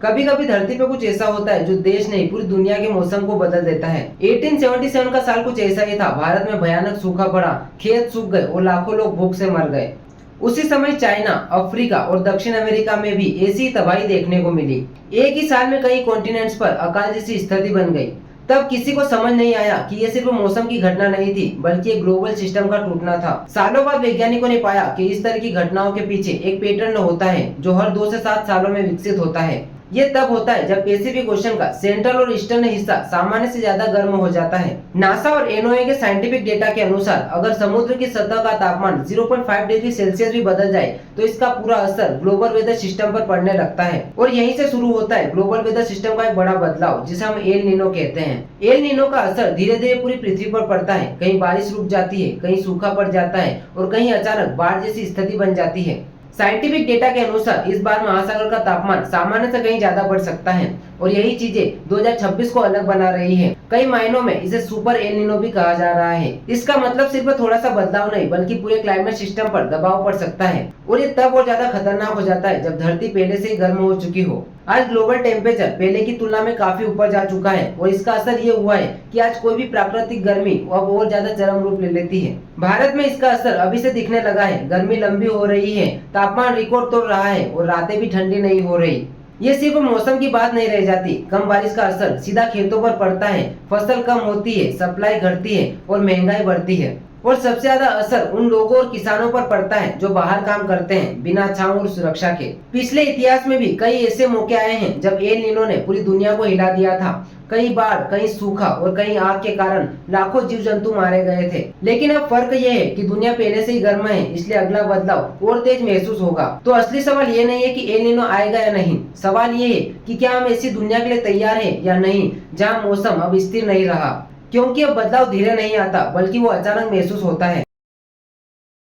कभी कभी धरती पे कुछ ऐसा होता है जो देश नहीं पूरी दुनिया के मौसम को बदल देता है। 1877 का साल कुछ ऐसा ही था। भारत में भयानक सूखा पड़ा, खेत सूख गए और लाखों लोग भूख से मर गए। उसी समय चाइना, अफ्रीका और दक्षिण अमेरिका में भी ऐसी तबाही देखने को मिली। एक ही साल में कई कॉन्टिनेंट्स पर अकाल जैसी स्थिति बन गई। तब किसी को समझ नहीं आया कि ये सिर्फ मौसम की घटना नहीं थी, बल्कि एक ग्लोबल सिस्टम का टूटना था। सालों बाद वैज्ञानिकों ने पाया कि इस तरह की घटनाओं के पीछे एक पैटर्न होता है जो हर 2 से 7 सालों में विकसित होता है। ये तब होता है जब पैसिफिक ओशन का सेंट्रल और ईस्टर्न हिस्सा सामान्य से ज्यादा गर्म हो जाता है। नासा और एनओए के साइंटिफिक डेटा के अनुसार अगर समुद्र की सतह का तापमान 0.5 डिग्री सेल्सियस भी बदल जाए तो इसका पूरा असर ग्लोबल वेदर सिस्टम पर पड़ने लगता है। और यहीं से शुरू होता है ग्लोबल वेदर सिस्टम का एक बड़ा बदलाव, जिसे हम एल नीनो कहते हैं। एल नीनो का असर धीरे धीरे पूरी पृथ्वी पर पड़ता है। कहीं बारिश रुक जाती है, कहीं सूखा पड़ जाता है और कहीं अचानक बाढ़ जैसी स्थिति बन जाती है। साइंटिफिक डेटा के अनुसार इस बार महासागर का तापमान सामान्य से कहीं ज्यादा बढ़ सकता है और यही चीजें 2026 को अलग बना रही है। कई मायनों में इसे सुपर एल नीनो भी कहा जा रहा है। इसका मतलब सिर्फ थोड़ा सा बदलाव नहीं, बल्कि पूरे क्लाइमेट सिस्टम पर दबाव पड़ सकता है और ये तब और ज्यादा खतरनाक हो जाता है जब धरती पहले से ही गर्म हो चुकी हो। आज ग्लोबल टेम्परेचर पहले की तुलना में काफी ऊपर जा चुका है और इसका असर ये हुआ है कि आज कोई भी प्राकृतिक गर्मी अब और ज्यादा चरम रूप ले लेती है। भारत में इसका असर अभी से दिखने लगा है। गर्मी लंबी हो रही है, तापमान रिकॉर्ड तोड़ रहा है और रातें भी ठंडी नहीं हो रही। ये सिर्फ मौसम की बात नहीं रह जाती। कम बारिश का असर सीधा खेतों पर पड़ता है, फसल कम होती है, सप्लाई घटती है और महंगाई बढ़ती है। और सबसे ज्यादा असर उन लोगों और किसानों पर पड़ता है जो बाहर काम करते हैं बिना छांव और सुरक्षा के। पिछले इतिहास में भी कई ऐसे मौके आए हैं जब एल नीनो ने पूरी दुनिया को हिला दिया था। कई बाढ़, कई सूखा और कई आग के कारण लाखों जीव जंतु मारे गए थे। लेकिन अब फर्क ये है कि दुनिया पहले से ही गर्म है, इसलिए अगला बदलाव और तेज महसूस होगा। तो असली सवाल ये नहीं है कि एल नीनो आएगा या नहीं, सवाल ये है कि क्या हम ऐसी दुनिया के लिए तैयार हैं या नहीं जहाँ मौसम अब स्थिर नहीं रहा। क्योंकि अब बदलाव धीरे नहीं आता, बल्कि वो अचानक महसूस होता है।